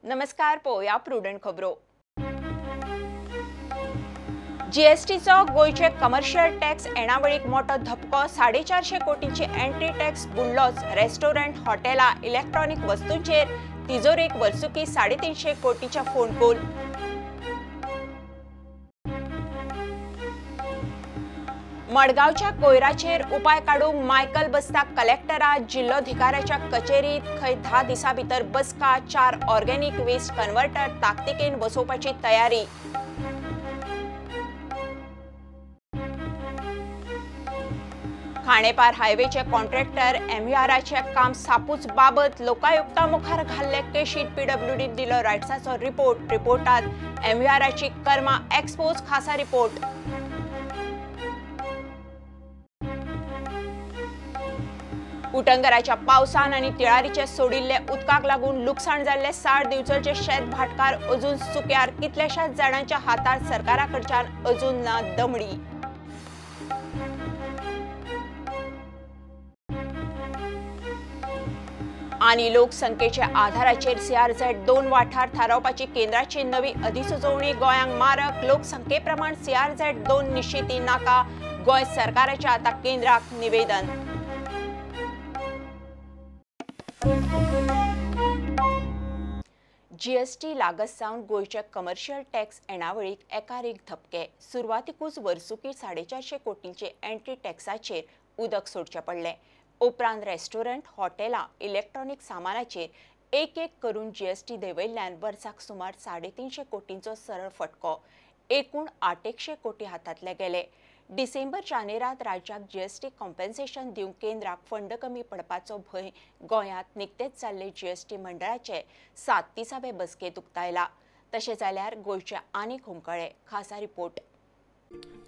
नमस्कार, पोया प्रुडंट खबरो। जीएसटीचो गोयचे कमर्शियल टॅक्स येणावळीक मोठो धपको 450 कोटींची एंट्री टॅक्स बुडलोच। रेस्टॉरंट, हॉटेलां, इलेक्ट्रॉनिक वस्तूंचेर तिजोरेक वर्सुकी 350 कोटींच्या फोंडकूल। मडगावच्या कोयराचेर उपाय काडूंक मायकल बसताक कलेक्टरा जिल्लोधिकाऱ्याच्या कचेरीत खंय 10 दिसां भितर बसका। 4 ऑर्गेनिक वेस्ट कन्वर्टर ताकतिकेन बसोवपाची तयारी। खाणेपार हायवेचे कॉन्ट्रॅक्टर एमव्हीआरचे काम सापूच बाबत लोकायुक्ता मुखार घाल्ले केशीत पीडब्ल्यूडी दिलो रायट्साचो रिपोर्टात एमव्हीआरची कर्मा एक्सपोज खासा रिपोर्ट। उटंगराच्या पावसान आणि तिळारीचे सोडिल्ले उदकाक लागून लुकसाण जाल्ले 60 दिवसांचे शेत भाटकार अजून सुक्यार। कितल्याशाच जाणांच्या हातांत सरकाराकडच्यान अजून ना दमडी। आणि लोकसंख्येचे आधाराचेर CRZ-2 वाठार थारावपाची केंद्राची नवी अधिसुचोवणी। गोंयांक मारक लोकसंख्ये प्रमाण CRZ-2 निश्चिती नाका। गोंय सरकाराचे आता केंद्राक निवेदन। जीएसटी लागत जावन गोयचे कमर्शियल टॅक्स येणावळीक एकार एक धपके। सुरवातीकूच वर्सुकी 450 कोटींचे एंट्री टॅक्साचेर उदक सोडचे पडले। उपरांत रेस्टॉरंट, हॉटेलां, इलेक्ट्रॉनिक सामानाचेर एक करून जीएसटी देंवयल्ल्यान वर्साक सुमार 350 कोटींचो सरळ फटको। एकूण 800 कोटी हातांतले गेले। डिसेंबर-जानेरांत राज्याक जीएसटी कॉम्पेन्सेशन दिवंक केंद्राक फंड कमी पडपाचो भंय गोंयांत निकतेच जाल्ले जीएसटी मंडळाचे 37वे बसकेंत उक्तायला। तशें जाल्यार गोंयचे आनीक हुमकळे खासा रिपोर्ट।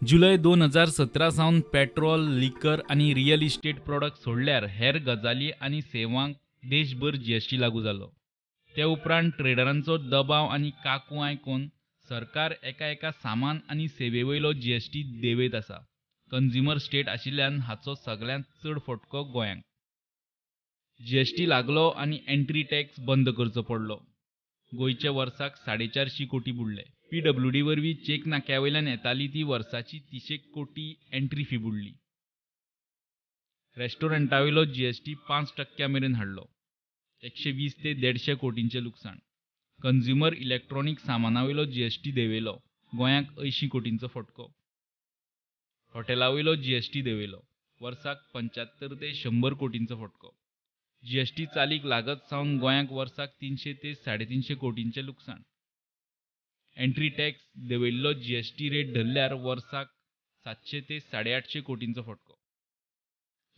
जुलय 2017 सावन पेट्रोल, लिकर आणि रियल इस्टेट प्रोडक्ट सोडल्यार हेर गजाली आणि सेवांक देशभर जीएसटी लागू जालो। ते उपरांत ट्रेडरांचो दबाव आणि काकू आयकून सरकार एका सामान आणि सेवेवयलो जीएसटी देंवयत आसा। कंझ्युमर स्टेट आशिल्ल्यान हाचो सगळ्यांत चड फटको गोंयांक। जीएसटी लागलो आणि एंट्री टॅक्स बंद करचो पडलो। गोंयचे वर्साक 450 कोटी बुडले। पीडब्ल्यूडी वरवीं चेक नाक्यावयल्यान येताली ती वर्साची 30 कोटी एंट्री फी बुडली। रेस्टॉरंटावयलो जीएसटी 5% मेरेन हाडलो। 120 ते 150 कोटींचे लुकसाण। कंझ्युमर इलेक्ट्रॉनिक सामानावयलो जीएसटी देंवयलो। गोंयांक 80 कोटींचो फटको। हॉटेलावयलो जीएसटी देंवयलो। वर्साक 75 ते 100 कोटींचो फटको। जीएसटी चालीक लागत सावन गोंयांक वर्साक 300 ते 350 कोटींचे लुकसाण। एंट्री टॅक्स देंवयल्लो जीएसटी रेट धरल्यार वर्साक 700 ते 850 कोटींचो फटको।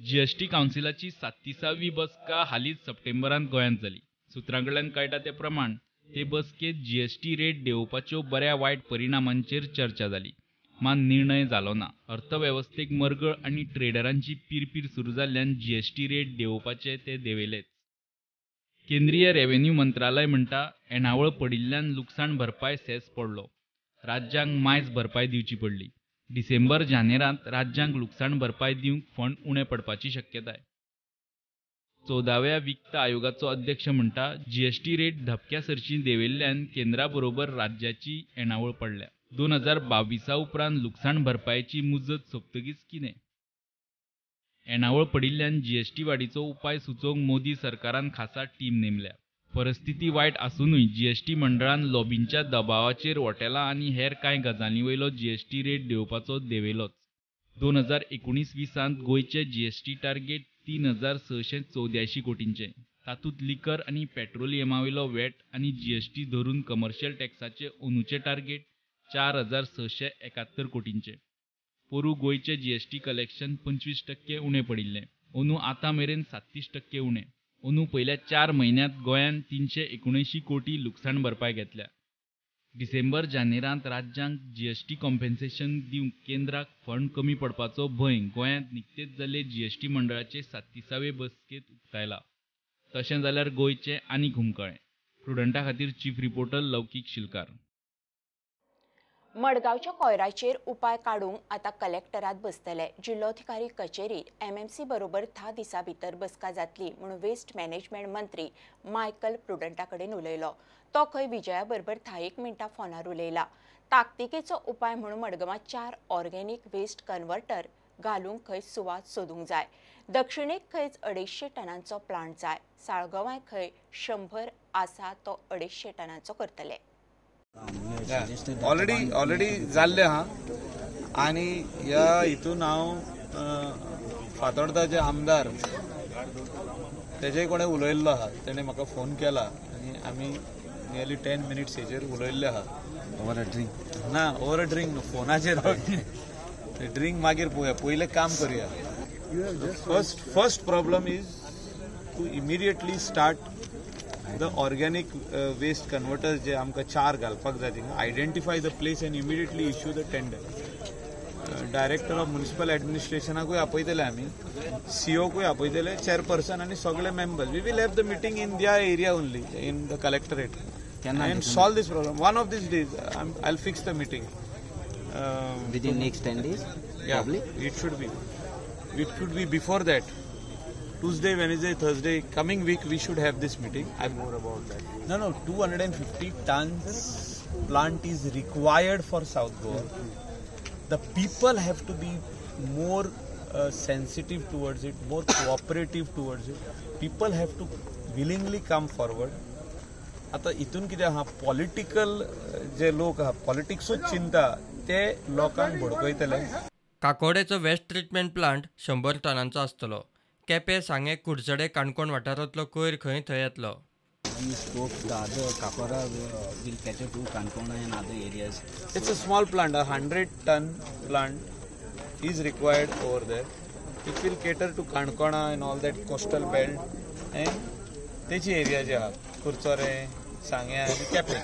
जीएसटी कावन्सिलाची 37वी बसका हालींच सप्टेंबरांत गोंयांत जाली। सुत्रांकडल्यान कळटा ते प्रमाण ते बसकेंत जीएसटी रेट देंवोवपाच्यो बऱ्या वायट परिणामांचेर चर्चा जाली, मात निर्णय जालो ना। अर्थवेवस्थेक मरगळ आणि ट्रेडरांची पीरपीर सुरू जाल्ल्यान जीएसटी रेट देंवोवपाचे ते देंवयलेच। केंद्रीय रेव्हेन्यू मंत्रालय म्हणटा येणावळ पडिल्ल्यान लुकसाण भरपाय सेस पडलो। राज्यांक मायज भरपाय दिवची पडली। डिसेंबर-जानेरांत राज्यांक लुकसाण भरपाय दिवंक फंड उणे पडपाची शक्यताय। 14व्या वित्त आयोगाचो अध्यक्ष म्हणटा जीएसटी रेट धपक्या सरशी देंवयल्ल्यान केंद्राबरोबर राज्याची येणावळ पडल्या। 2022 उपरांत लुकसाण भरपायची मुजत सोंपतकीच कितें? येणावळ पडिल्ल्यान जीएसटी वाडीचो उपाय सुचोवंक मोदी सरकारान खासा टीम नेमल्या। परिस्थिती वायट आसूनय जीएसटी मंडळान लॉबींच्या दबावाचेर हॉटेलां आणि हेर कांय गजालींवयलो जीएसटी रेट देंवोवपाचो देंवयलोच। 2019-20 गोंयचे जीएसटी टार्गेट 3684 कोटींचे। तातूंत लिकर आणि पेट्रोलियमावयलो वॅट आणि जीएसटी धरून कमर्शियल टॅक्साचे अंदूचे टार्गेट 4671 कोटींचे। पोरू गोंयचे जीएसटी कलेक्शन 25% उणे पडिल्ले। अंदू आतां मेरेन 37% उणे। अंदू पयल्या 4 म्हयन्यांत गोंयान 379 कोटी लुकसाण भरपाय घेतल्या। डिसेंबर-जानेरांत राज्यांक जीएसटी कॉम्पेन्सेशन दिवंक केंद्राक फंड कमी पडपाचो भंय गोंयांत निकतेच जाल्ले जीएसटी मंडळाचे 37वे बसकेंत उक्तायला। तशें जाल्यार गोंयचे आनीक हुमकळे। प्रुडंटा खातीर चीफ रिपोर्टर लौकीक शिलकार। मडगावच्या कोयराचेर उपाय काडूंक आतां कलेक्टरात बसतले. जिल्लोधिकारी कचेरीत एमएमसी बरोबर 10 दिसां भितर बसका जातली म्हणून वेस्ट मॅनेजमेंट मंत्री मायकल प्रुडंटा कडेन उलयलो. तो खंय विजया बरोबर 10 मिनटां फोनार उलयला. ताकतिकेचो उपाय म्हणून मडगांवांत 4 ऑर्गेनिक वेस्ट कन्वर्टर घालूंक खंय सुवात सोदूंक जाय. दक्षिणेक खंयच 250 टनांचो प्लांट जाय. साळगांवां खंय 100 आसा तो 250 टनांचो करतले. ऑलरेडी जाल्ले हा आणि ह्या हितून हांव फातोर्डाचे आमदार तेजे कोणे उलयल्लो आहा. तेणे म्हाका फोन केला आनी आमी नियरली 10 मिनिट्स हेजेर उलयल्ले आहा. ओवर अ ड्रिंक न्हू, फोनाचेर ड्रिंक मागीर पळोवया, पयलें काम करया. First problem is to immediately start the organic waste converters जे आमकां 4 घालपाक जाय थिंगा. Identify the place and immediately issue the tender. Director of municipal एडमिनिस्ट्रेशनाकूय आपयतले आमी, सीओकूय आपयतले, चेअरपर्सन आनी सगळे members. We will have the meeting in their area only in the collectorate and solve this problem. One of these days I'll fix the meeting. Within next 10 days? Yeah, probably? it should be. It could be before that. Tuesday, Wednesday, Thursday, coming week we should have this meeting. I'm more about that. No, 250 tons plant is required for South Goa. The people have to be more sensitive towards it, more cooperative towards it. People have to willingly come forward. आता इथून कितें आहा, political जे लोक आहा, पॉलिटिक्सूच चिंता ते लोकांक भडकयतले. काकोडेचो वेस्ट ट्रीटमेंट प्लांट 100 टनांचो आसतलो. केपें, सांगे, कुडचडे, काणकोण वाठारांतलो कोयर खंय थंय येतलो. It's a small plant, a 100-ton plant is required over there. It will cater to Kankona and all that coastal belt and तेची area जे आहा, कुरचोरे, सांग्या and Quepem.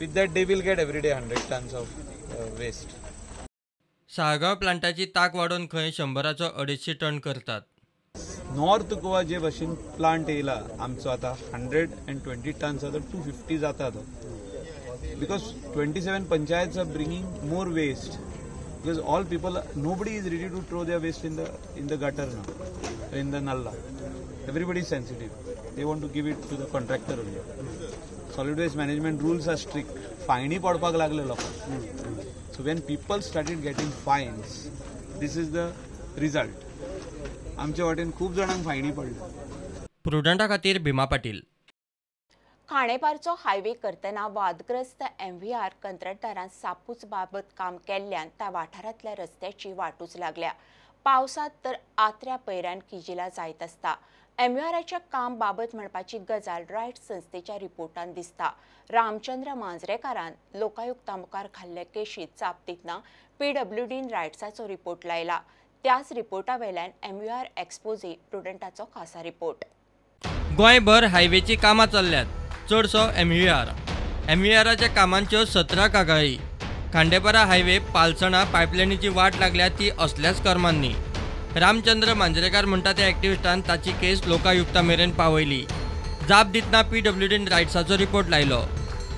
With that they will get every day 100 tons of waste. Saligao प्लांटाची ताक वाडोवन खंय 100चो 250 ton करतात. North Goa जे भाशेन plant येयला आमचो आता 120 टन्स आता 250 जाता तो. Because 27 panchayats are bringing more waste. Because all people, nobody is ready to throw their waste in the gutter now, in the nalla. Everybody is sensitive. They want to give it to the contractor only. Solid waste management rules are strict. फायनी पडपाक लागले लोकांक. So when people started getting fines, this is the result. आमच्या वाटेन खूप जाणांक फायनी पडल्या. प्रुडंटा खातीर Bhima Patil. खांडेपारचो highway करतना वादग्रस्त MVR कंत्राटदारान सापूच बाबत काम केल्ल्यान त्या वाठारांतल्या रस्त्याची वाटूच लागल्या. पावसात तर आत्र्या पैऱ्यान किजिला जायत आसता. MVRच्या काम बाबत म्हणपाची गजाल रायट संस्थेच्या रिपोर्टान दिसता. रामचंद्र मांजरेकारान लोकायुक्ता मुखार घाल्ले केशीत चाप दितना PWDन रायट्साचो रिपोर्ट लायला. त्याच रिपोर्टा वयल्यान MVR एक्सपोजी प्रुडंटाचो खासा रिपोर्ट. गोंयभर हायवेची कामां चल्ल्यात, चडसो MVRच्या कामांच्यो 17 कागाळी. खांडेपारा हायवे पालसणा पायपलायनीची वाट लागल्या ती असल्याच कर्मांनी. रामचंद्र मांजरेकार म्हणटा त्या एक्टिविस्टान ताची केस लोकायुक्ता मेरेन पावयली. जाप दितना PWDन रायट्साचो रिपोर्ट लायलो.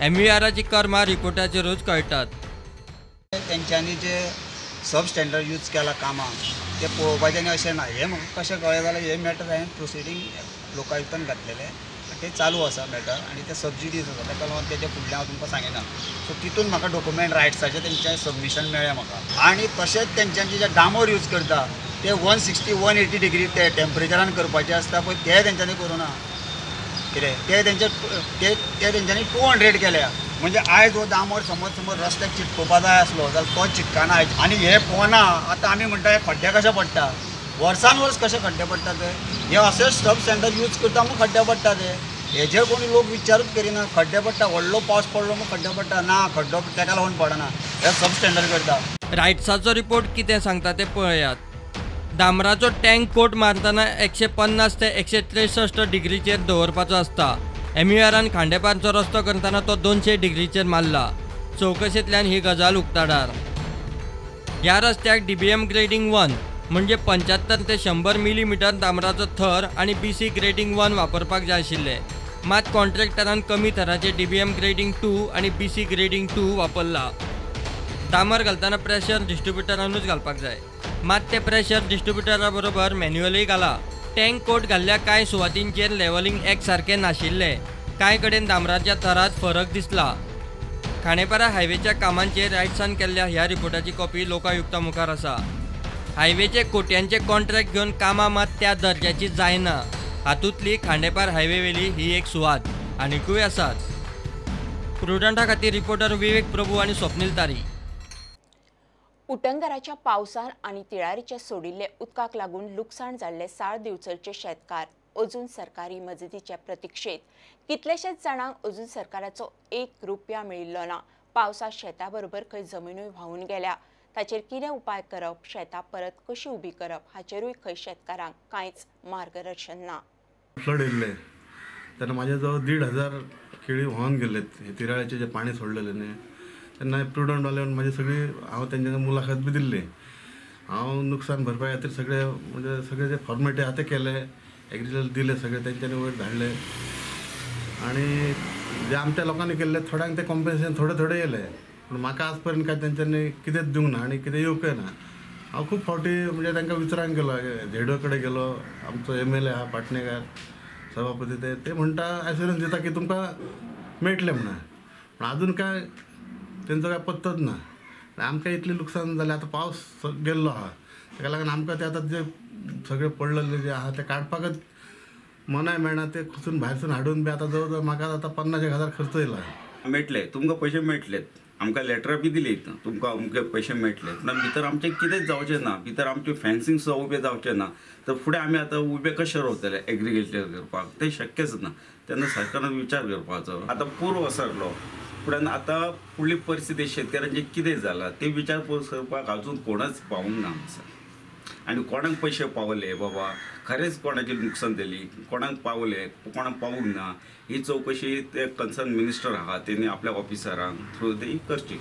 MVRची कर्मां रिपोर्टाचेरूच कळटात. तेंच्यांनी जे सब स्टँडर्ड यूज केला कामां ते पळोवपाचें अशें ना. हें म्हाका कशें कळ्ळें जाल्यार हे मॅटर हांवें प्रोसिडींग लोकायुक्तान घातलेले. ते चालू आसा मॅटर आनी ते सबसिडीज आसा ताका लागून तेजे फुडलें हांव तुमकां सांगिना. सो तितून म्हाका डॉक्युमेंट रायट्साचें तेंचें सबमिशन मेळ्ळें म्हाका. आनी तशेंच तेंच्यांचे जे डामोर यूज करता ते 160-180 डिग्री ते टेम्परेचरान करपाचें आसता पळय ते तेंच्यांनी करूना. कितें ते तेंच्यांनी 200 केल्या. म्हणजे आयज हो डामोर समज रस्त्याक चिटकोवपा जाय आसलो जाल्यार तो चिटकाना आयज. आनी हे पोवना आतां आमी म्हणटा हे खड्डे कशे पडटा, वर्सान वर्स कशे खड्डे पडटा ते. हे अशें सब स्टँडर्ड यूज करता मग खड्डे पडटा ते. हेजेर कोणी लोक विचारूच करिना. खड्डे पडटा, व्हडलो पावस पडलो मग खड्डे पडटा ना, खड्डो तेका लागून पडना. हे सब स्टँडर्ड करता. रायट्साचो रिपोर्ट कितें सांगता ते पळयात. डांबराचो टँक कोट मारतना 150 ते 163 डिग्रीचेर दवरपाचो आसता. MVRन खांडेपारचो रस्तो करतना तो 200 डिग्रीचेर मारला. चवकशेंतल्यान ही गजाल उक्ताडार. ह्या रस्त्याक DBM ग्रेडिंग 1 म्हणजे 75 ते 100 मिलीमीटर डांबराचो थर आणि BC ग्रेडिंग 1 वापरपाक जाय आशिल्ले. मात कॉन्ट्रॅक्टरान कमी थराचे DBM ग्रेडिंग 2 आणि BC ग्रेडिंग 2 वापरला. डांबर घालतना प्रेशर डिस्ट्रिब्युटरानूच घालपाक जाय, मात ते प्रेशर डिस्ट्रिब्युटरा बरोबर मॅन्युअली घाला. टँक कोट घाल्ल्या कांय सुवातींचेर लेवलिंग एक सारकें नाशिल्लें. कांय कडेन डांबराच्या थरांत फरक दिसला. खांडेपारा हायवेच्या कामांचेर रायट्सान केल्ल्या ह्या रिपोर्टाची कॉपी लोकायुक्ता मुखार आसा. हायवेचे कोट्यांचे कॉन्ट्रॅक्ट घेवन कामां मात त्या दर्जाची जायना. हातूंतली खांडेपार हायवे वेली ही एक सुवात. आनीकूय आसात. प्रुडंटा खातीर रिपोर्टर विवेक प्रभू आनी स्वप्नील तारी. उटंगराच्या पावसान आणि तिळारीच्या सोडिल्ले उदकाक लागून लुकसाण जाल्ले साळ दिवचलचे शेतकार अजून सरकारी मजतीच्या प्रतीक्षेत. कितलेशेच जाणांक अजून सरकाराचो 1 रुपया मेळिल्लो ना. पावसात शेता बरोबर खंय जमिनूय व्हांवून गेल्या. ताचेर कितें उपाय करप, शेतां परत कशी उबी करप हाचेरूय खंय शेतकारांक कांयच मार्गदर्शन ना. फ्लड येयल्ले तेन्ना म्हाजे जवळ 1,500 केळी व्हांवन गेलेत. हे तिराळ्याचे जे पाणी सोडलेले न्ही तेन्ना प्रुडंट वाल्यान म्हाजे सगळी हांव तेंच्या मुलाखत बी दिल्ली. हांव नुकसान भरपाई खातीर सगळे जे फॉर्मेटी आहा ते केले, एग्रीकल्चर दिले, सगळे तेंच्यांनी वयर धाडले. आणि जे आमच्या लोकांनी केल्ले थोड्यांक ते कॉम्पेन्सेशन थोडे येयले, पूण म्हाका आज पर्यंत काय तेंच्यांनी कितेंच दिवंक ना आनी कितें येवंकय ना. हांव खूब फावटी म्हणजे तांकां विचारांक गेलो, झेडो कडेन गेलो, आमचो MLA आहा पाटणेकार सभापती ते म्हणटा एश्युरन्स दिता की तुमकां मेळटलें म्हणून. पूण आजून काय तेंचो काय पत्तच ना. आमकां इतलें लुकसाण जालें. आतां पावस गेल्लो आहा ताका लागून आमकां ते आतां जे सगळे पडलेले जे आहा ते काडपाकच मनाय मेळना. ते खसून भायरसून हाडून बी आतां जवळ जवळ म्हाका आतां 50,000 खर्च येयला. मेळटले तुमकां पयशे मेळटलेत. आमकां लेटरां बी दिलीत तुमकां अमके पयशे मेळटले. पूण भितर आमचें कितेंच जावचें ना. भितर आमचें फेन्सिंग सुद्दां उबें जावचें ना. तर फुडें आमी आतां उबे कशे रावतले एग्रीकल्चर करपाक, तें शक्यच ना. तेन्ना सरकारान विचार करपाचो. आतां पूर्व वसरलो फुडें आतां फुडली परिस्थिती शेतकऱ्यांचें कितें जालां ते विचारपूस करपाक अजून कोणच पावूंक ना सर. आनी कोणाक पयशे पावले बाबा, खरेंच कोणाचें नुकसान जाली, कोणाक पावले, कोणाक पावूंक ना, ही चौकशी ते कन्सर्न मिनिस्टर आहा तेणी आपल्या ऑफिसरांक थ्रू ती करची.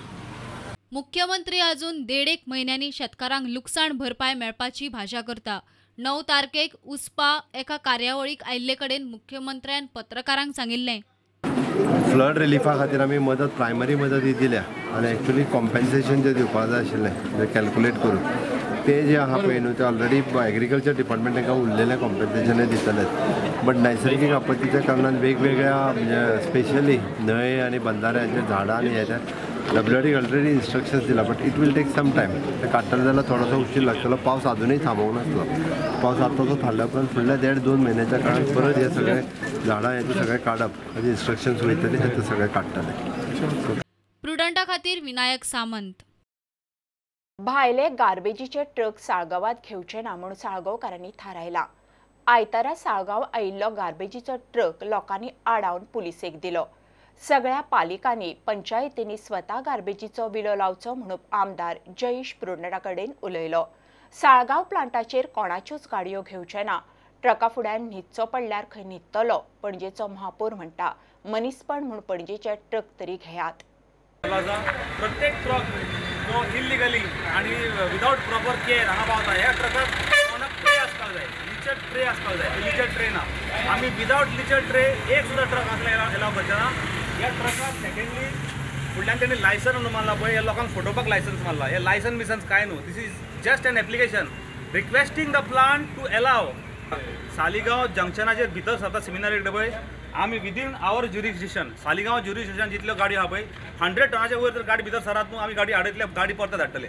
मुख्यमंत्री अजून 1.5 म्हयन्यांनी शेतकारांक लुकसाण भरपाय मेळपाची भाशा करता. 9 तारखेक उस्पा एका कार्यावळीक आयिल्ले कडेन मुख्यमंत्र्यान पत्रकारांक सांगिल्लें. फ्लड रिलीफा खातीर आमी मदत प्रायमरी मदत ही दिल्या आनी एक्चुली कॉम्पेन्सेशन जे दिवपाक जाय आशिल्लें जे कॅल्कुलेट करून ते जे आहा पळय न्हू ते ऑलरेडी एग्रीकल्चर डिपार्टमेंट तांकां उरलेलें कॉम्पेन्सेशनूय दितलें. बट नैसर्गीक आपत्तीच्या कारणान वेगवेगळ्या म्हणजे स्पेशली न्हंय आनी बंधाऱ्याचे झाडां आनी हेच्या WRDक ऑलरेडी इन्स्ट्रक्शन्स दिला. But it will take some time. ते काडटले जाल्यार थोडोसो उशीर लागतलो. पावस अजूनय थांबूंक नासलो. पावस आतांचो थारल्या उपरांत फुडल्या 1.5-2 म्हयन्याच्या काळात परत हे सगळे झाडां हेचे सगळे काडप हाजी इन्स्ट्रक्शन्स वयतली ते सगळे काडटले. प्रुडंटा खातीर विनायक सामंत. भायले गार्बेजीचे ट्रक साळगांवात घेवचे ना म्हूण साळगांवकारांनी थारायला. आयतारा साळगांव आयिल्लो गार्बेजीचो ट्रक लोकांनी आडावन पुलिसेक दिलो. सगळ्या पालिकांनी पंचायतींनी स्वता गार्बेजीचो विलो लावचो म्हणून आमदार जयेश प्रुडंटा कडेन उलयलो. साळगांव प्लांटाचेर कोणाच्योच गाडयो घेवचे ना. ट्रका फुड्यान न्हिदचो पडल्यार खंय न्हिदतलो, पणजेचो महापौर म्हणटा. मनीसपण म्हूण पणजेचे ट्रक तरी घेयात. प्रत्येक ट्रक जो इलिगली आणि विदाउट प्रॉपर केअर हांगा पावता ह्या ट्रकाक कोणाक ट्रे आसपाक जाय, लिचर ट्रे आसपाक जाय. लिचर ट्रे ना. आमी विदाउट लिचर ट्रे एक सुद्दां ट्रक आसल्यार एलाव करचे ना. ह्या ट्रकाक सेकंडली फुडल्यान तेणी लायसन म्हणून मारला पळय, हे लोकांक फोटोवपाक लायसन्स मारला. हे लायसन बिसन्स काय न्हू. This is just an application requesting the plant to allow. Saligao जंक्शनाचेर भितर सरता सिमिनारी पळय आमी within our jurisdiction Saligao jurisdiction जितल्यो गाडयो आहा पळय 100 टनाच्या वयर जर गाडी भितर सरात न्हू आमी गाडी आडयतले गाडी परत धाडटले.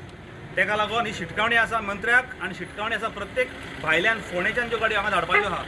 तेका लागून ही शिटकावणी आसा मंत्र्याक आनी शिटकावणी आसा प्रत्येक भायल्यान फोंडेच्यान ज्यो गाडयो हांगा धाडपाच्यो आहा,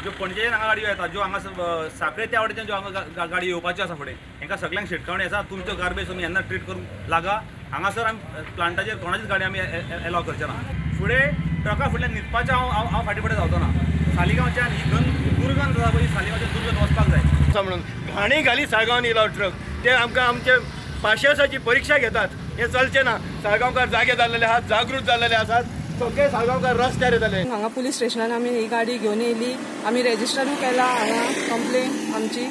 ज्यो पणजेच्यान हांगा गाडयो येतात, ज्यो हांगा साखळे त्या वाटेच्यान ज्यो हांगा गाडयो येवपाच्यो आसा फुडें हांकां सगळ्यांक शिटकावणी आसा. तुमच्यो गार्बेज तुमी येन्ना ट्रीट करूंक लागा. हांगासर आमी प्लांटाचेर कोणाचीच गाडी आमी एलाव करचे ना. फुडें ट्रका फुडल्यान न्हिदपाचें हांव फाटीं फुडें जावचो ना. सालिगांवच्यान ही दुर्गंध आसा पळय सालिगांवच्यान दुर्गंध वचपाक जाय म्हणून घाणी घाली साळगांवान येयलो ट्रक. ते आमकां आमचे पाशियेसाची परीक्षा घेतात. हे चलचे ना. साळगांवकार जागे जाल्लेले आहात, जागृत जाल्लेले आसात. सगळे साळगांवकार रस्त्यार येतले. हांगा पुलीस स्टेशनान आमी ही गाडी घेवन येयली. आमी रेजिस्टरूय केला हांगा कंप्लेन आमची.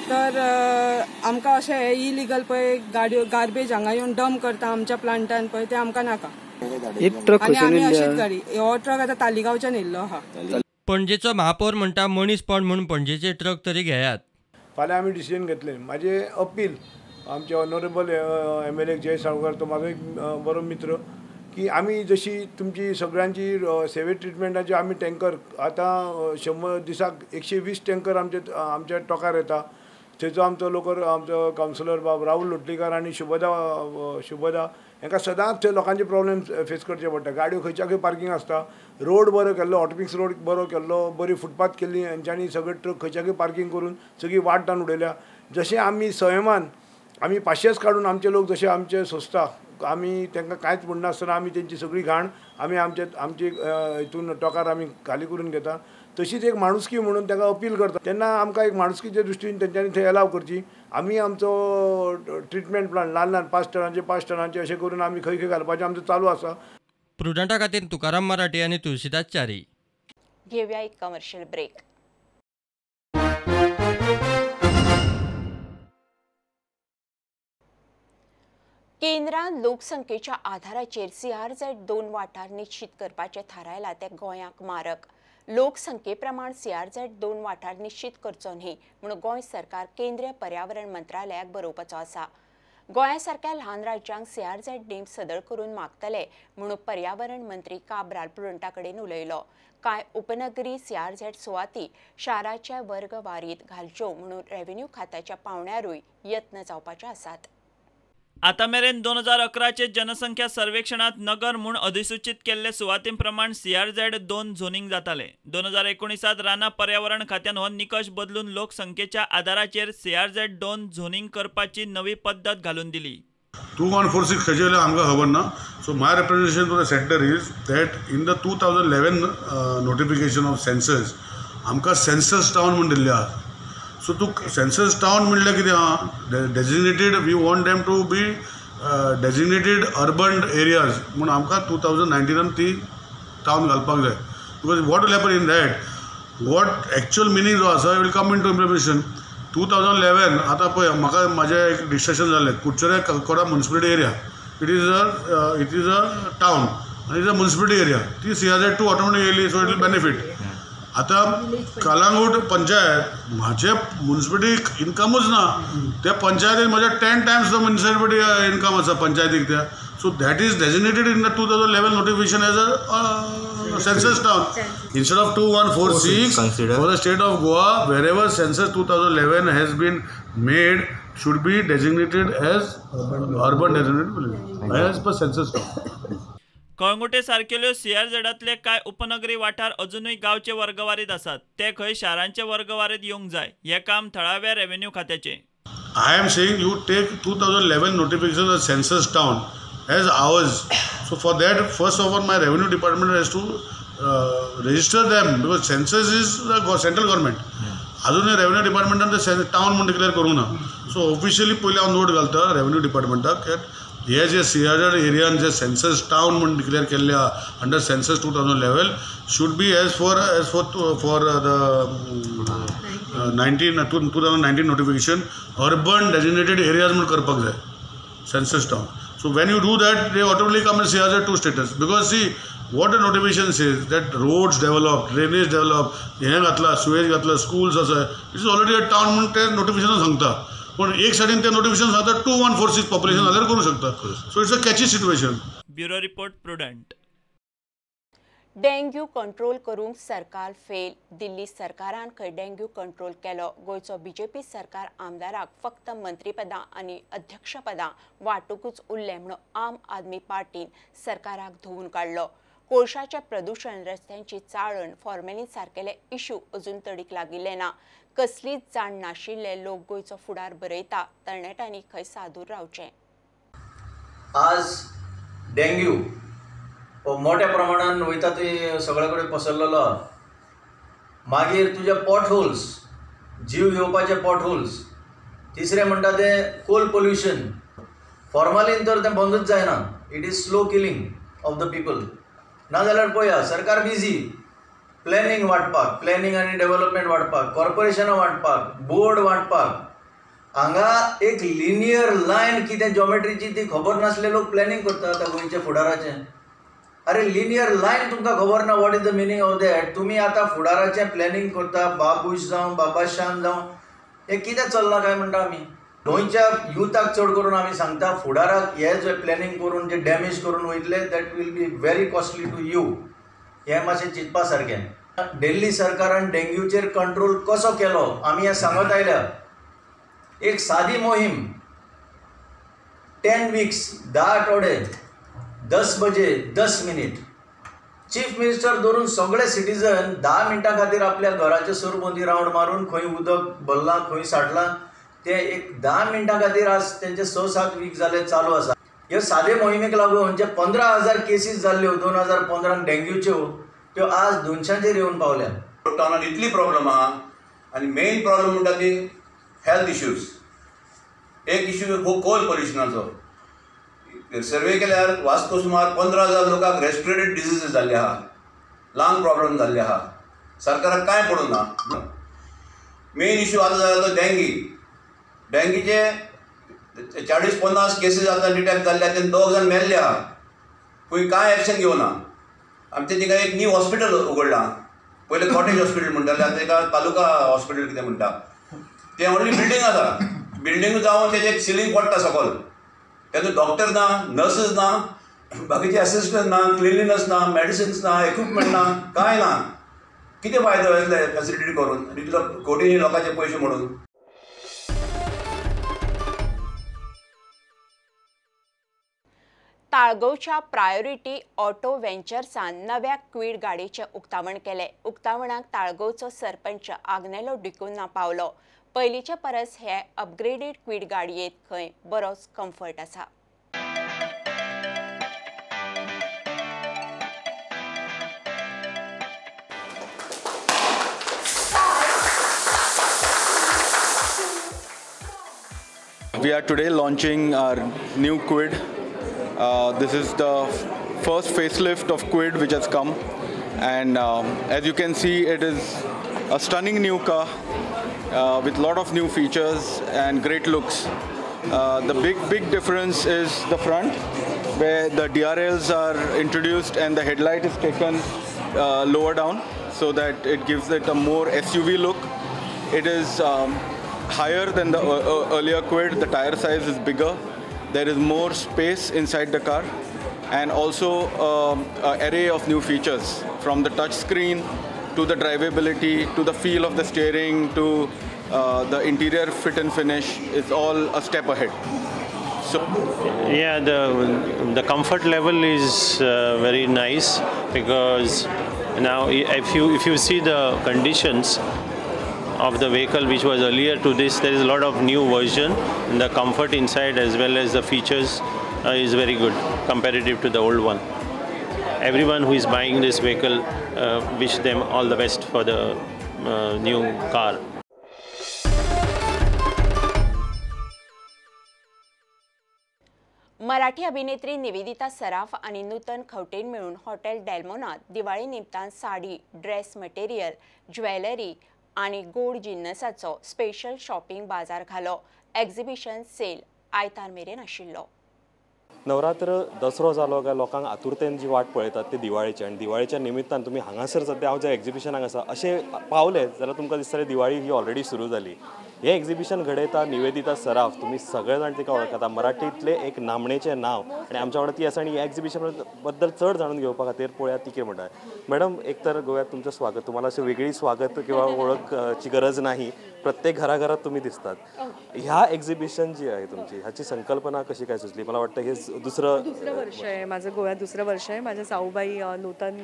तर आमकां अशें हे इलिगल पळय गाडयो गार्बेज हांगा येवन डंप करता आमच्या प्लांटान पळय ते आमकां नाका. आनी आमी अशीच गाडी हो ट्रक आतां तालिगांवच्यान येयल्लो आहा. पणजेचो महापौर म्हणटा मनीसपण म्हूण पणजेचे ट्रक तरी घेयात. फाल्यां आमी डिसिजन घेतले. म्हाजे अपील आमचे ऑनरेबल MLA जय साळगांवकर तो म्हाजो एक बरो मित्र की आमी जशी तुमची सगळ्यांची सेवे ट्रिटमेंटाची आमी टँकर आतां 100 दिसाक 120 टँकर आमच्या टोकार येता. थंयचो आमचो लोकल आमचो कावन्सिलर बाब राहुल लोटलीकर आनी शुभदा हांकां सदांच थंय लोकांचे प्रॉब्लेम फेस करचे पडटा. गाडयो खंयच्या खंय पार्किंग आसता. रोड बरो केल्लो, हॉटपिक्स रोड बरो केल्लो, बरी फुटपाथ केल्ली हेंच्यांनी सगळे ट्रक खंयच्या खंय पार्किंग करून सगळी वाट ताण उडयल्या. जशें आमी संयमान आमी पाशयेस काडून आमचे लोक जशे आमचे सोंसता आमी तांकां कांयच म्हणनासतना आमी तेंची सगळी घाण आमी आमची हितून टोकार आमी खाली करून घेता. तशीच एक माणुसकी म्हणून तांकां अपील करता. तेन्ना आमकां एक माणुसकीच्या दृश्टीन तेंच्यांनी थंय अलाव करची. आमी आमचो ट्रिटमेंट प्लांट ल्हान 5 टनांचे अशें करून आमी खंय खंय घालपाचें आमचो चालू आसा. प्रुडंटा खातीर तुकाराम मराठी आनी तुळशीदास च्यारी. घेवया एक कमर्शियल ब्रेक. केंद्रान लोकसंख्येच्या आधाराचेर CRZ-2 वाठार निश्चित करपाचें थारायला ते गोंयाक मारक. लोकसंख्ये प्रमाण CRZ-2 वाठार निश्चित करचो न्ही म्हणून गोंय सरकार केंद्रीय पर्यावरण मंत्रालयाक बरोवपाचो आसा. गोंयासारख्या ल्हान राज्यांक CRZ नेम सदळ करून मागतले म्हणून पर्यावरण मंत्री काब्राल प्रुडंटा कडेन उलयलो. कांय उपनगरी CRZ सुवाती शाराच्या वर्गवारीत घालच्यो म्हणून रेव्हेन्यू खात्याच्या पावण्यारूय यत्न जावपाचे आसात. आता मेरेन 2011चे जनसंख्या सर्वेक्षणात नगर म्हूण अधिसूचित केल्ले सुवातीं प्रमाण CRZ-2 झोनिंग जाताले. 2019 राना पर्यावरण खात्यान हो निकश बदलून लोकसंख्येच्या आधाराचेर CRZ-2 झोनिंग करपाची नवी पद्दत घालून दिली. 2146 खंयचे आमकां खबर ना. So my representation to the centre is that in the 2011 notification of census आमकां सेन्सस टावन म्हूण दिल्ले आहा. सो तूं सेन्सस टावन म्हणल्यार कितें आहा designated we want them to be designated urban areas म्हूण आमकां 2019 ती टावन घालपाक जाय. Because what will happen in that what actual meaning जो आसा will come in to implementation. 2011 आतां पळय म्हाका म्हाजें एक डिस्कशन जालें Curchorem Cacora municipality area it is a town आनी it is a municipality area. ती CRZ-2 ऑटोमॅटीक येयली सो इट विल बेनिफीट. आता कलांगूट पंचायत म्हाजे म्युनिसिपालिटी इन्कमूच ना. त्या पंचायतीक म्हज्या 10 टायम्स द म्युनिसिपालिटी इन्कम आसा पंचायतीक त्या. So that is designated in the 2011 notification as a census town. Instead of 2146 for the state of Goa, wherever census 2011 has been made should be designated as urban designated as per census town. Calangute सारकेल्यो CRZ-तले कांय उपनगरी वाठार अजूनय गांवचे वर्गवारीत आसात. ते खंय शारांचे वर्गवारीत येवंक जाय. हे काम थळाव्या रेव्हेन्यू खात्याचे. I am saying you take 2011 notification of census town as ours. So for that, first of all, my revenue department has to register them because census is the central government. अजूनही revenue डिपार्टमेंटान ते town म्हणून declare करूंक ना. So officially पयलीं हांव note घालता revenue डिपार्टमेंटाक हे जे CRZ एरियान जे सेन्सस टावन म्हणून डिक्लेअर केल्ले आहा under census 2011 should be as for the 2019 notification urban designated areas म्हणून करपाक जाय census town. So when you do that they automatically come in CRZ-2 status because see what the notification says that roads develop, drainage develop, हे घातला sewage घातला schools आसा it is already a town म्हणून ते notification सांगता. पण एक सायडीन ते नोटिफिकेशन सांगता 2146 पॉप्युलेशन जाल्यार करूं शकता. So it's a catchy situation. Bureau report prudent. Dengue control करूंक सरकार फेल. दिल्ली सरकारान खंय डेंग्यू कंट्रोल केलो. गोंयचो BJP सरकार आमदाराक फक्त मंत्रीपदां आनी अध्यक्षपदां वांटूकूच उरलें म्हणून आम आदमी पार्टीन सरकाराक धुवून काडलो. कोळशाचें प्रदूषण, रस्त्यांची चाळण, फॉर्मेलिन सारकेले इश्यू अजून तडीक लागिल्ले ना. कसलीच जाण नाशिल्ले लोक गोंयचो फुडार बरयता. तरणाट्यांनी खंय सादूर रावचें. आज डेंग्यू हो मोठ्या प्रमाणात वयता ते सगळे कडेन पसरलेलो. मागीर तुजे पॉटहोल्स, जीव घेवपाचे पॉटहोल्स. तिसरें म्हणटा ते कोल पोल्युशन. फॉर्मालिन तर तें बंदूच जायना. It is slow killing of the people. नाजाल्यार पळया सरकार बिजी प्लॅनिंग वांटपाक, प्लॅनिंग आनी डेव्हलपमेंट वांटपाक, कॉर्पोरेशनां वांटपाक, बोर्ड वांटपाक. हांगा एक लिनियर लायन कितें जॉमेट्रीची ती खबर नासले लोक प्लॅनिंग करता आतां गोंयच्या फुडाराचें. अरे लिनियर लायन तुमकां खबर ना what is the meaning of that. तुमी आतां फुडाराचें प्लॅनिंग करता बाबूश जावं बाबाशान जावं हे कितें चल्लां काय म्हणटा आमी. गोंयच्या युथाक चड करून आमी सांगता फुडाराक हे जे प्लॅनिंग करून जे डॅमेज करून वयतले that will be very costly to you. हें मातशें चिंतपा सारकें. दिल्ली सरकारान डेंग्यूचेर कंट्रोल कसो केलो आमी हें सांगत आयल्या. एक सादी मोहीम 10 वीक्स 10 आठवडे 10 बजे 10 मिनिट. चीफ मिनिस्टर धरून सगळे सिटीजन 10 मिनटां खातीर आपल्या घराचे सरभोंवती रावंड मारून खंय उदक भरलां खंय साठलां ते एक 10 मिनटां खातीर आज तेंचे 6-7 वीक जाले चालू आसा. ह्यो सादे मोहिमेक लागून जे 15,000 केसीस जाल्ल्यो 2015 डेंग्यूच्यो त्यो आज 200चेर येवन पावल्या. टावनात इतली प्रॉब्लम आहा आनी मेन प्रॉब्लम म्हणटा ती हेल्थ इश्यूज. एक इश्यू कोल पोल्युशनाचो. सर्वे केल्यार वास्को सुमार 15,000 लोकांक रेस्पिरेटरी डिजीजीस जाल्ले आहा, लंग प्रॉब्लम जाल्ले आहा. सरकाराक कांय पडूंक ना. मेन इश्यू आतां जाला तो डेंगीचे 40-50 केसीस आतां डिटेक्ट जाल्ले तें 2 जाण मेल्ले आहा. खंय कांय एक्शन घेवना. आमचे थिंगा एक न्यू हॉस्पिटल उगडलां. पयलीं कॉटेज हॉस्पिटल म्हणटाले आतां ताका तालुका हॉस्पिटल कितें म्हणटा. तें ओन्ली बिल्डींग आसा. बिल्डींग जावन तेजें एक सिलींग पडटा सकयल. तेतूंत डॉक्टर ना, नर्सीस ना, बाकीचे असिस्टंट ना, क्लिनलीनेस ना, मेडिसिन्स ना, इक्विपमेंट ना, कांय ना. कितें फायदो येतले फॅसिलिटी करून इतलो कोटींनी लोकांचे पयशे म्हणून. ताळगांवच्या प्रायोरिटी ऑटो व्हेंचर्सान नव्या क्विड गाडयेचें उक्तावण केलें. उक्तावणाक ताळगांवचो सरपंच आग्नेलो डिकुन्ना पावलो. पयलींचे परस हे अपग्रेडेड क्विड गाडयेंत खंय बरोच कम्फर्ट आसा. We are today launching our new Kwid. This is the first facelift of Kwid which has come, and as you can see, it is a stunning new car with a lot of new features and great looks. The big difference is the front, where the DRLs are introduced and the headlight is taken lower down so that it gives it a more SUV look. It is higher than the earlier Kwid. The tire size is bigger. There is more space inside the car, and also an array of new features, from the touch screen to the drivability to the feel of the steering to the interior fit and finish. It's all a step ahead. So yeah, the comfort level is very nice, because now if you see the conditions of the vehicle which was earlier to this, there is a lot of new version. The comfort inside as well as the features is very good comparative to the old one. Everyone who is buying this vehicle, wish them all the best for the new car. Marathi अभिनेत्री निवेदिता सराफ आणि नूतन खवटेन मिळून hotel डेल्मोनात Diwali निमतान sari, dress material, jewellery आणि गोड जिन्नसाचो special shopping बाजार घालो. Exhibition sale आयतार मेरेन आशिल्लो. नवरात्र दसरो जालो काय लोकांक आतुरतेन जी वाट पळयतात ती दिवाळीची, आणि दिवाळीच्या निमित्तान तुम्ही हांगासर सद्या हांव ज्या एक्झिबिशनाक आसा अशें पावले जाल्यार तुमकां दिसतलें दिवाळी ही ऑलरेडी सुरू जाली. हे एक्झिबिशन घडयता निवेदिता सराफ. तुम्ही सगळे जाण तिका वळखता. मराठीतले एक नामनेचें नाव, आणि आमच्या वांगडा ती आसा आणि ह्या एक्झिबिशन बद्दल चड जाणून घेवपा खातीर पळोवया ती कितें म्हणटा. मॅडम, एक तर गोव्यात तुमचं स्वागत. तुम्हाला अशी वेगळी स्वागत किंवा ओळखची गरज नाही. प्रत्येक घराघरात तुम्ही दिसतात. ह्या एक्झिबिशन जी आहे तुमची, ह्याची संकल्पना कशी काय सुचली? मला वाटतं हे दुसरं वर्ष आहे माझं गोव्यात. दुसरं वर्ष आहे. माझ्या साऊबाई नूतन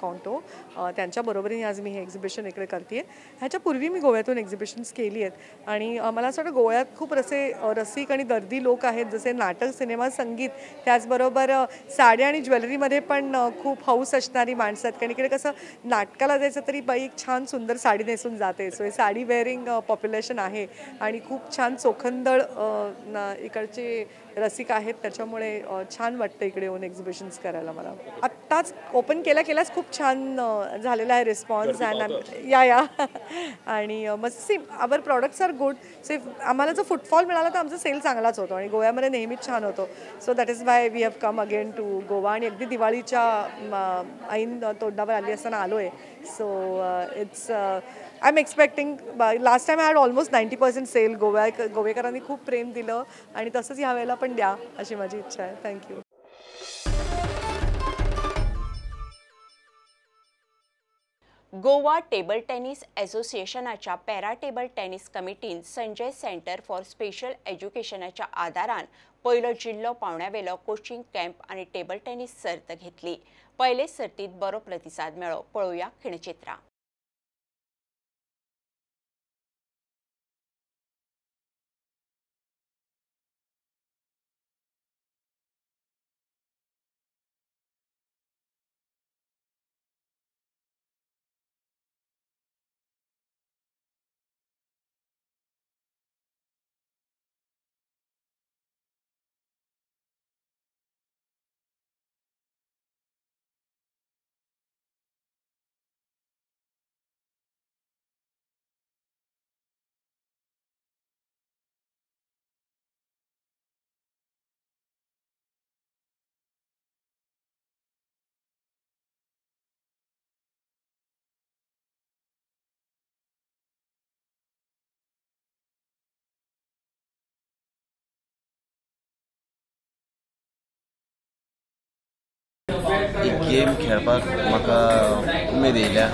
कॉन्टो त्यांच्या बरोबरीने आज मी हे एक्झिबिशन इकडे करते. ह्याच्यापूर्वी मी गोव्यातून एक्झिबिशन्स केली आहेत, आणि मला असं वाटतं गोव्यात खूप रसिक आणि दर्दी लोक आहेत, जसे नाटक, सिनेमा, संगीत, त्याचबरोबर साड्या आणि ज्वेलरीमध्ये पण खूप हौस असणारी माणसं आहेत. कारण इकडे कसं नाटकाला जायचं तरी बाई एक छान सुंदर साडी नेसून जाते. सो हे साडी वेअरिंग पॉप्युलेशन आहे, आणि खूप छान चोखंदळ इकडचे रसिक आहेत. त्याच्यामुळे छान वाटतं इकडे येऊन एक्झिबिशन्स करायला. मला आत्ताच ओपन केल्याच खूप छान झालेला आहे रिस्पॉन्स. या आणि मस्त see our products are good. So आम्हाला जर फुटफॉल मिळाला तर आमचा सेल चांगलाच होतो, आणि गोव्यामध्ये नेहमीच छान होतो. So that is why we have come again to Goa. आणि अगदी दिवाळीच्या ऐन तोंडावर आली असताना आलो आहे. So it's I am expecting last time I had almost 90% sale. गोवेकरांनी खूप प्रेम दिलं आणि तसंच ह्या वेळेला पण द्या अशी माझी इच्छा आहे. थँक्यू. गोवा टेबल टेनिस असोसिएशनाच्या पॅरा टेबल टेनिस कमिटीन संजय सेंटर फॉर स्पेशल एज्युकेशनाच्या आदारान पयलो जिल्लो पावण्यावेलो कोचिंग कॅम्प आणि टेबल टेनिस सर्त घेतली. पयले सर्तीत बरो प्रतिसाद मेळ्ळो. पळोवया खिणचित्रां. ही गेम खेळपाक म्हाका उमेद येयल्या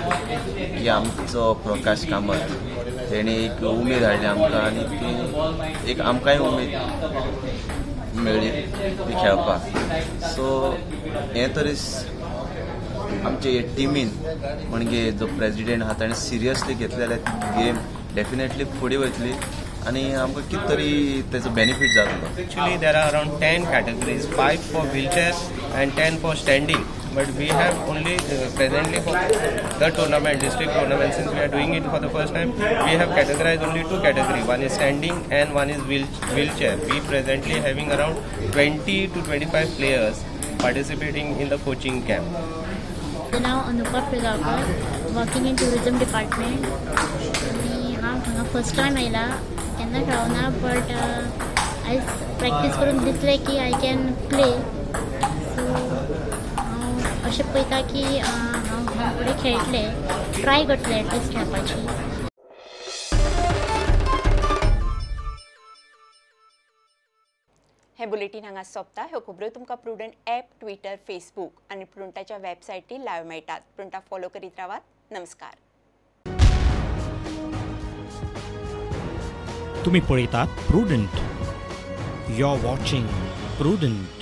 की आमचो प्रकाश कामत तेणी एक उमेद हाडली आमकां आनी ती एक आमकांय उमेद मेळ्ळी ती खेळपाक. सो हे तरी आमचे टिमीन म्हणजे जो प्रेसिडेंट आहा ताणें सिरियसली घेतली जाल्यार ती गेम डेफिनेटली फुडें वयतली आणि आमकां कितें तरी तेजो बेनिफीट जातलो. Actually there are around 10 categories, 5 for wheelchairs and 10 for standing, but we have only presently for the tournament, district tournament, since we are doing it for the first time, we have categorized only 2 categories, one is standing and one is wheelchair. We presently having around 20 to 25 players participating in the coaching camp. The now Anupa Pilawkar, working in tourism department. आणि हांगा first time आयला, केन्ना खेळना, but आयज practice करून दिसलें की I can play. So हांव अशें पळयता की हांव फुडें खेळटलें, ट्राय करतलें एटलिस्ट खेळपाची. हे बुलेटिन हांगा सोंपता. ह्यो खबरो तुमकां प्रुडंट ॲप, ट्विटर, फेसबूक आनी प्रुडंटाच्या वेबसायटीर लायव्ह मेळटात. प्रुडंटा फॉलो करीत रावात. नमस्कार. तुम्ही पळयतात Prudent. You are watching prudent.